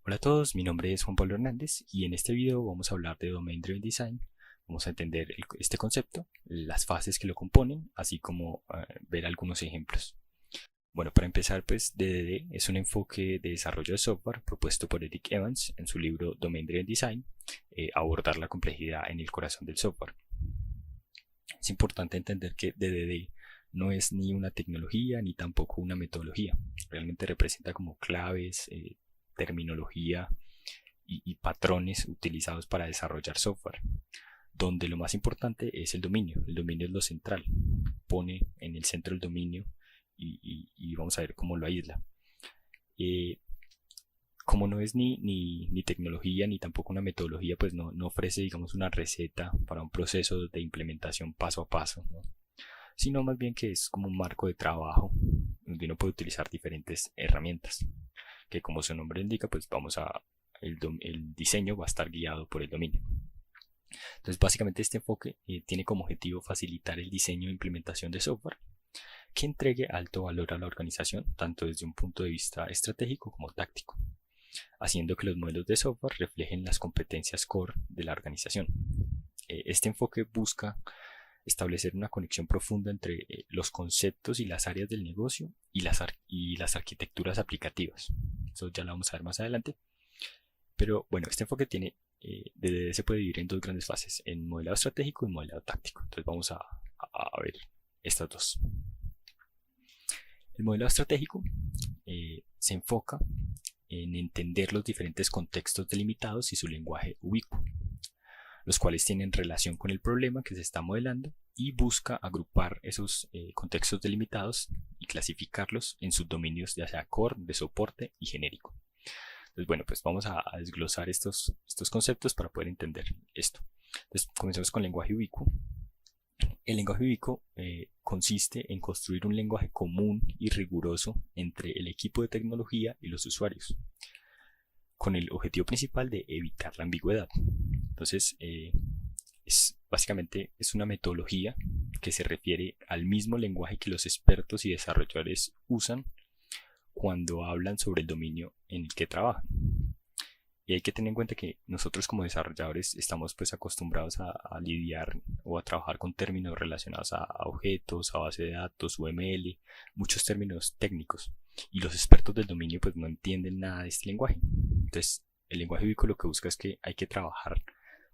Hola a todos, mi nombre es Juan Pablo Hernández y en este video vamos a hablar de Domain Driven Design. Vamos a entender este concepto, las fases que lo componen, así como ver algunos ejemplos. Bueno, para empezar, pues DDD es un enfoque de desarrollo de software propuesto por Eric Evans en su libro Domain Driven Design, abordar la complejidad en el corazón del software. Es importante entender que DDD no es ni una tecnología ni tampoco una metodología. Realmente representa como claves, terminología y patrones utilizados para desarrollar software, donde lo más importante es el dominio. El dominio es lo central, pone en el centro el dominio y vamos a ver cómo lo aísla. Como no es ni tecnología ni tampoco una metodología, pues no ofrece, digamos, una receta para un proceso de implementación paso a paso, ¿no? Sino más bien que es como un marco de trabajo donde uno puede utilizar diferentes herramientas, que como su nombre indica, pues el diseño va a estar guiado por el dominio. Entonces básicamente este enfoque tiene como objetivo facilitar el diseño e implementación de software que entregue alto valor a la organización, tanto desde un punto de vista estratégico como táctico, haciendo que los modelos de software reflejen las competencias core de la organización. Este enfoque busca establecer una conexión profunda entre los conceptos y las áreas del negocio y las arquitecturas aplicativas. Eso ya lo vamos a ver más adelante. Pero bueno, este enfoque se puede dividir en dos grandes fases, en modelado estratégico y modelado táctico. Entonces vamos a ver estas dos. El modelado estratégico se enfoca en entender los diferentes contextos delimitados y su lenguaje ubicuo, los cuales tienen relación con el problema que se está modelando y busca agrupar esos contextos delimitados y clasificarlos en subdominios, ya sea core, de soporte y genérico. Entonces, bueno, pues vamos a desglosar estos conceptos para poder entender esto. Entonces, comencemos con lenguaje ubicuo. El lenguaje ubicuo consiste en construir un lenguaje común y riguroso entre el equipo de tecnología y los usuarios, con el objetivo principal de evitar la ambigüedad. Entonces, básicamente es una metodología que se refiere al mismo lenguaje que los expertos y desarrolladores usan cuando hablan sobre el dominio en el que trabajan. Y hay que tener en cuenta que nosotros como desarrolladores estamos pues acostumbrados a lidiar o a trabajar con términos relacionados a objetos, a base de datos, UML, muchos términos técnicos. Y los expertos del dominio pues no entienden nada de este lenguaje. Entonces el lenguaje ubicuo lo que busca es que hay que trabajar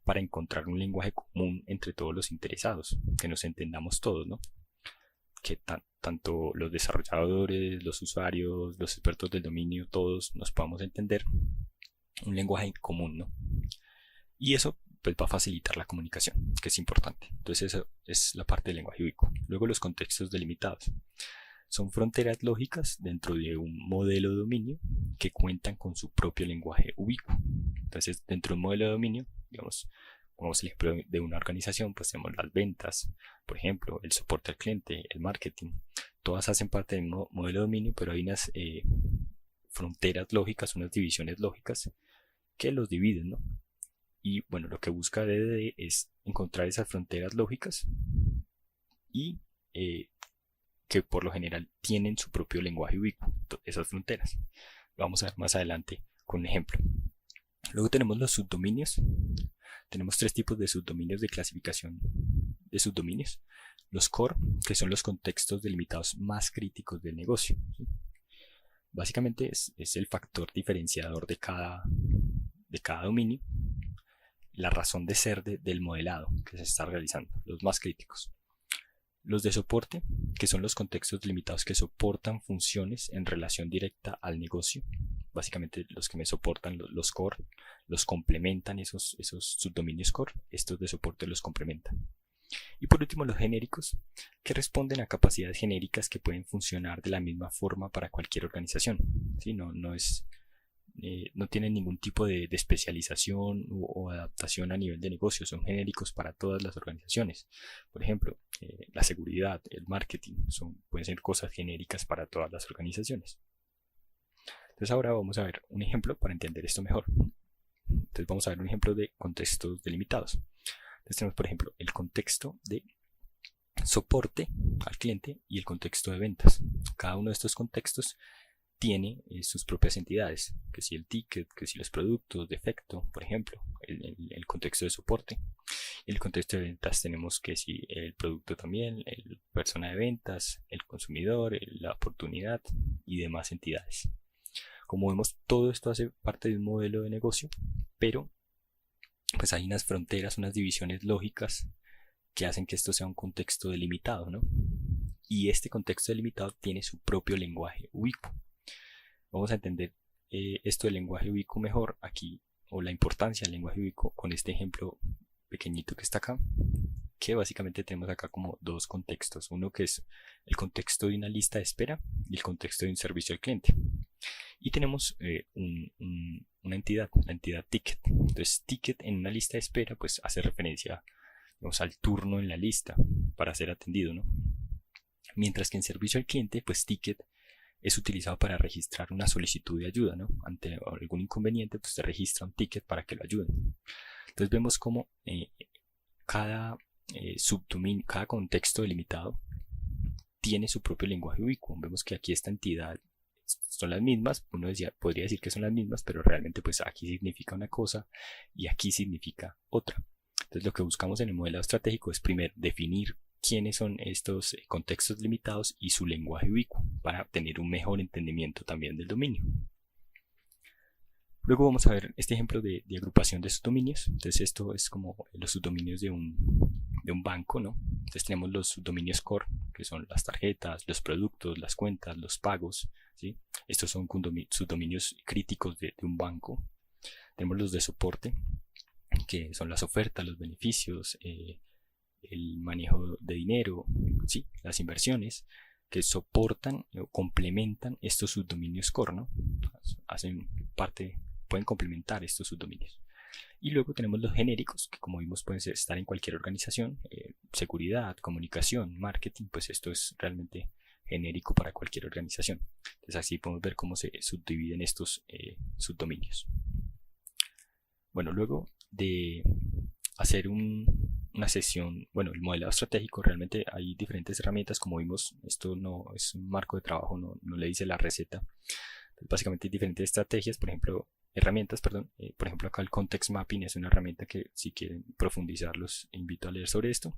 para encontrar un lenguaje común entre todos los interesados, que nos entendamos todos, ¿no? Que tanto los desarrolladores, los usuarios, los expertos del dominio, todos nos podamos entender un lenguaje común, ¿no? Y eso pues va a facilitar la comunicación, que es importante. Entonces eso es la parte del lenguaje ubicuo. Luego los contextos delimitados. Son fronteras lógicas dentro de un modelo de dominio que cuentan con su propio lenguaje ubicuo. Entonces dentro de un modelo de dominio, digamos, como el ejemplo de una organización, pues tenemos las ventas, por ejemplo, el soporte al cliente, el marketing. Todas hacen parte del modelo de dominio, pero hay unas fronteras lógicas, unas divisiones lógicas que los dividen, ¿no? Y bueno, lo que busca DDD es encontrar esas fronteras lógicas y que por lo general tienen su propio lenguaje ubicuo, esas fronteras. Lo vamos a ver más adelante con un ejemplo. Luego tenemos los subdominios. Tenemos tres tipos de subdominios de clasificación de subdominios. Los core, que son los contextos delimitados más críticos del negocio, ¿sí? Básicamente es el factor diferenciador de cada dominio, la razón de ser del modelado que se está realizando, los más críticos. Los de soporte, que son los contextos delimitados que soportan funciones en relación directa al negocio. Básicamente los que me soportan los core, los complementan esos subdominios core, estos de soporte los complementan. Y por último los genéricos, que responden a capacidades genéricas que pueden funcionar de la misma forma para cualquier organización. ¿Sí? No tienen ningún tipo de especialización o adaptación a nivel de negocio, son genéricos para todas las organizaciones. Por ejemplo, la seguridad, el marketing, pueden ser cosas genéricas para todas las organizaciones. Entonces ahora vamos a ver un ejemplo para entender esto mejor. Entonces vamos a ver un ejemplo de contextos delimitados. Entonces tenemos por ejemplo el contexto de soporte al cliente y el contexto de ventas. Cada uno de estos contextos tiene sus propias entidades, que si el ticket, que si los productos, defecto, por ejemplo, el contexto de soporte. En el contexto de ventas tenemos que si el producto también, el persona de ventas, el consumidor, la oportunidad y demás entidades. Como vemos, todo esto hace parte de un modelo de negocio, pero pues hay unas fronteras, unas divisiones lógicas que hacen que esto sea un contexto delimitado, ¿no? Y este contexto delimitado tiene su propio lenguaje ubicuo. Vamos a entender esto del lenguaje ubicuo mejor aquí, o la importancia del lenguaje ubicuo con este ejemplo pequeñito que está acá, que básicamente tenemos acá como dos contextos, uno que es el contexto de una lista de espera y el contexto de un servicio al cliente. Y tenemos una entidad, la entidad ticket. Entonces ticket en una lista de espera pues hace referencia, digamos, al turno en la lista para ser atendido, ¿no? Mientras que en servicio al cliente pues ticket es utilizado para registrar una solicitud de ayuda, ¿no? Ante algún inconveniente pues se registra un ticket para que lo ayuden. Entonces vemos cómo cada subdominio, cada contexto delimitado tiene su propio lenguaje ubicuo. Vemos que aquí esta entidad son las mismas, uno podría decir que son las mismas, pero realmente pues aquí significa una cosa y aquí significa otra. Entonces lo que buscamos en el modelado estratégico es primero definir quiénes son estos contextos limitados y su lenguaje ubicuo para tener un mejor entendimiento también del dominio. Luego vamos a ver este ejemplo de agrupación de subdominios. Entonces esto es como los subdominios de un banco, ¿no? Entonces tenemos los subdominios core, que son las tarjetas, los productos, las cuentas, los pagos, ¿sí? Estos son subdominios críticos de un banco. Tenemos los de soporte, que son las ofertas, los beneficios, el manejo de dinero, ¿sí? Las inversiones, que soportan o complementan estos subdominios core, ¿no? Hacen parte, pueden complementar estos subdominios. Y luego tenemos los genéricos, que como vimos pueden estar en cualquier organización, seguridad, comunicación, marketing, pues esto es realmente genérico para cualquier organización. Entonces así podemos ver cómo se subdividen estos subdominios. Bueno, luego de hacer una sesión, bueno, el modelado estratégico, realmente hay diferentes herramientas, como vimos, esto no es un marco de trabajo, no le dice la receta. Entonces, básicamente hay diferentes estrategias, por ejemplo, por ejemplo acá el context mapping es una herramienta que si quieren profundizar los invito a leer sobre esto.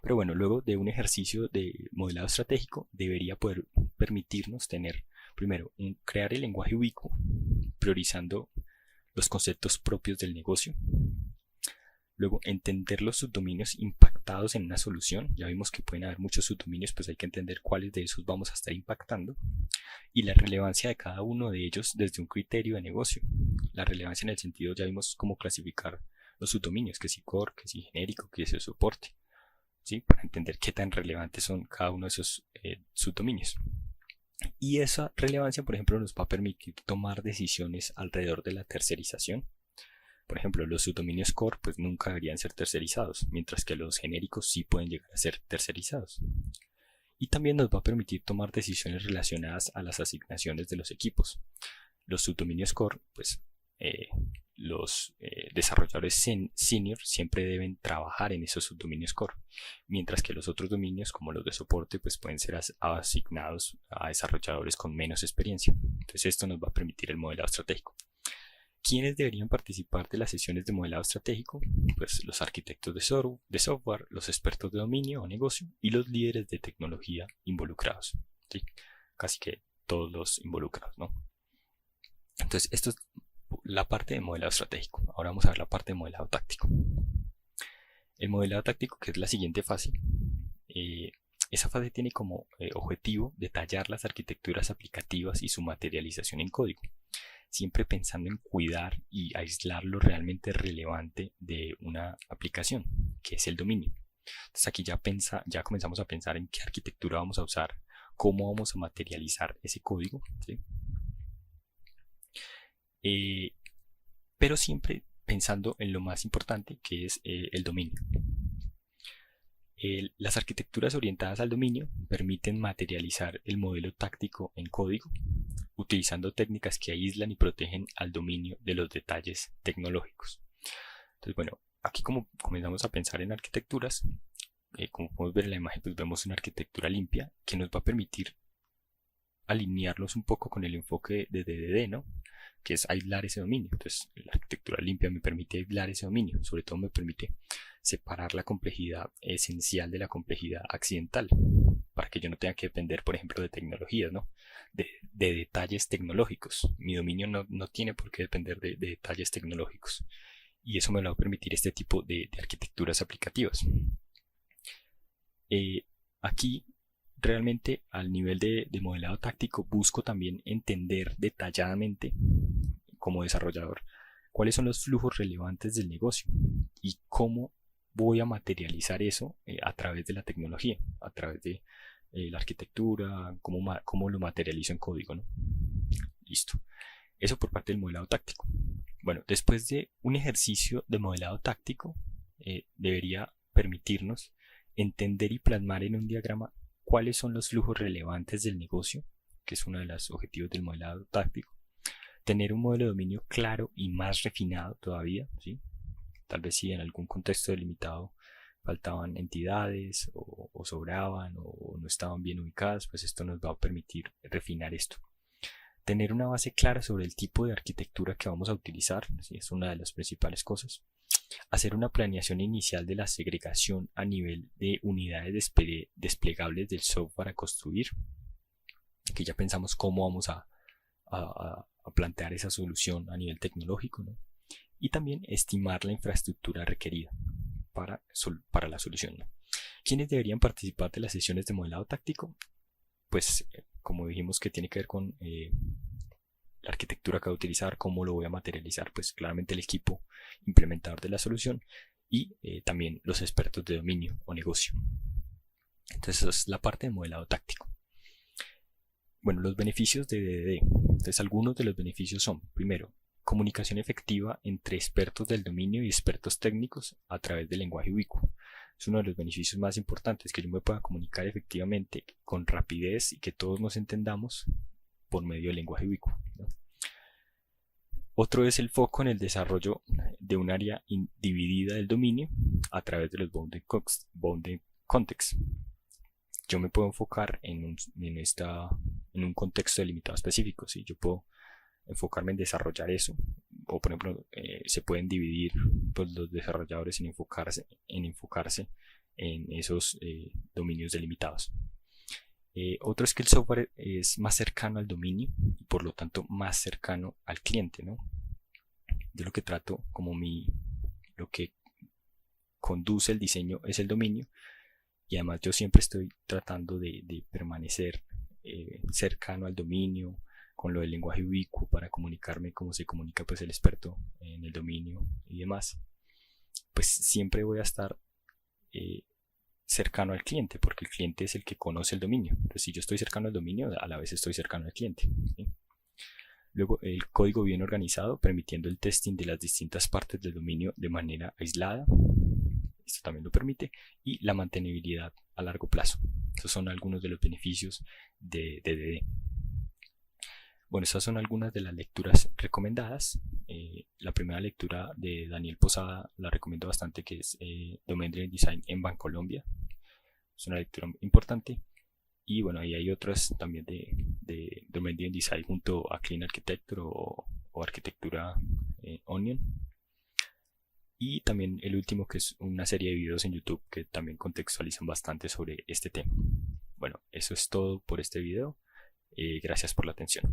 Pero bueno, luego de un ejercicio de modelado estratégico debería poder permitirnos tener, primero, crear el lenguaje ubicuo, priorizando los conceptos propios del negocio. Luego, entender los subdominios impactados en una solución. Ya vimos que pueden haber muchos subdominios, pues hay que entender cuáles de esos vamos a estar impactando. Y la relevancia de cada uno de ellos desde un criterio de negocio. La relevancia en el sentido, ya vimos cómo clasificar los subdominios, que si core, que si genérico, que si soporte, ¿sí? Para entender qué tan relevantes son cada uno de esos subdominios. Y esa relevancia, por ejemplo, nos va a permitir tomar decisiones alrededor de la tercerización. Por ejemplo, los subdominios core pues nunca deberían ser tercerizados, mientras que los genéricos sí pueden llegar a ser tercerizados. Y también nos va a permitir tomar decisiones relacionadas a las asignaciones de los equipos. Los subdominios core, pues los desarrolladores senior siempre deben trabajar en esos subdominios core, mientras que los otros dominios, como los de soporte, pues pueden ser asignados a desarrolladores con menos experiencia. Entonces esto nos va a permitir el modelado estratégico. ¿Quiénes deberían participar de las sesiones de modelado estratégico? Pues los arquitectos de software, los expertos de dominio o negocio y los líderes de tecnología involucrados. ¿Sí? Casi que todos los involucrados, ¿no? Entonces, esto es la parte de modelado estratégico. Ahora vamos a ver la parte de modelado táctico. El modelado táctico, que es la siguiente fase, esa fase tiene como objetivo detallar las arquitecturas aplicativas y su materialización en código, siempre pensando en cuidar y aislar lo realmente relevante de una aplicación, que es el dominio. Entonces aquí ya comenzamos a pensar en qué arquitectura vamos a usar, cómo vamos a materializar ese código, ¿sí? Pero siempre pensando en lo más importante, que es el dominio. Las arquitecturas orientadas al dominio permiten materializar el modelo táctico en código, utilizando técnicas que aíslan y protegen al dominio de los detalles tecnológicos. Entonces, bueno, aquí como comenzamos a pensar en arquitecturas, como podemos ver en la imagen, pues vemos una arquitectura limpia que nos va a permitir alinearlos un poco con el enfoque de DDD, ¿no? Que es aislar ese dominio. Entonces, la arquitectura limpia me permite aislar ese dominio, sobre todo me permite separar la complejidad esencial de la complejidad accidental, para que yo no tenga que depender, por ejemplo, de tecnologías, ¿no? De detalles tecnológicos. Mi dominio no tiene por qué depender de detalles tecnológicos. Y eso me lo va a permitir este tipo de arquitecturas aplicativas. Aquí realmente al nivel de modelado táctico busco también entender detalladamente como desarrollador cuáles son los flujos relevantes del negocio y cómo voy a materializar eso a través de la tecnología, a través de la arquitectura, cómo lo materializo en código, ¿no? Listo. Eso por parte del modelado táctico. Bueno, después de un ejercicio de modelado táctico, debería permitirnos entender y plasmar en un diagrama cuáles son los flujos relevantes del negocio, que es uno de los objetivos del modelado táctico. Tener un modelo de dominio claro y más refinado todavía, ¿sí? Tal vez si en algún contexto delimitado faltaban entidades o sobraban o no estaban bien ubicadas, pues esto nos va a permitir refinar esto. Tener una base clara sobre el tipo de arquitectura que vamos a utilizar, ¿sí? Es una de las principales cosas. Hacer una planeación inicial de la segregación a nivel de unidades desplegables del software a construir, que ya pensamos cómo vamos a plantear esa solución a nivel tecnológico, ¿no? Y también estimar la infraestructura requerida para la solución, ¿no? ¿Quiénes deberían participar de las sesiones de modelado táctico? Pues como dijimos que tiene que ver con la arquitectura que voy a utilizar, cómo lo voy a materializar, pues claramente el equipo implementador de la solución y también los expertos de dominio o negocio. Entonces esa es la parte de modelado táctico. Bueno, los beneficios de DDD. Entonces algunos de los beneficios son, primero, comunicación efectiva entre expertos del dominio y expertos técnicos a través del lenguaje ubicuo. Es uno de los beneficios más importantes, que yo me pueda comunicar efectivamente con rapidez y que todos nos entendamos por medio del lenguaje ubicuo, ¿no? Otro es el foco en el desarrollo de un área dividida del dominio a través de los bounded contexts. Yo me puedo enfocar en un contexto delimitado específico, ¿sí? Yo puedo enfocarme en desarrollar eso, o por ejemplo se pueden dividir pues, los desarrolladores en enfocarse en esos dominios delimitados. Otro es que el software es más cercano al dominio y por lo tanto más cercano al cliente, ¿no? Yo lo que trato lo que conduce el diseño es el dominio, y además yo siempre estoy tratando de permanecer cercano al dominio con lo del lenguaje ubicuo para comunicarme como se comunica pues el experto en el dominio y demás. Pues siempre voy a estar cercano al cliente, porque el cliente es el que conoce el dominio. Entonces si yo estoy cercano al dominio, a la vez estoy cercano al cliente, ¿sí? Luego el código bien organizado, permitiendo el testing de las distintas partes del dominio de manera aislada. Esto también lo permite. Y la mantenibilidad a largo plazo. Esos son algunos de los beneficios de DDD. Bueno, estas son algunas de las lecturas recomendadas. La primera lectura de Daniel Posada la recomiendo bastante, que es Domain Driven Design en Bancolombia. Es una lectura importante. Y bueno, ahí hay otras también de Domain Driven Design junto a Clean Architecture o Arquitectura Onion. Y también el último, que es una serie de videos en YouTube que también contextualizan bastante sobre este tema. Bueno, eso es todo por este video. Gracias por la atención.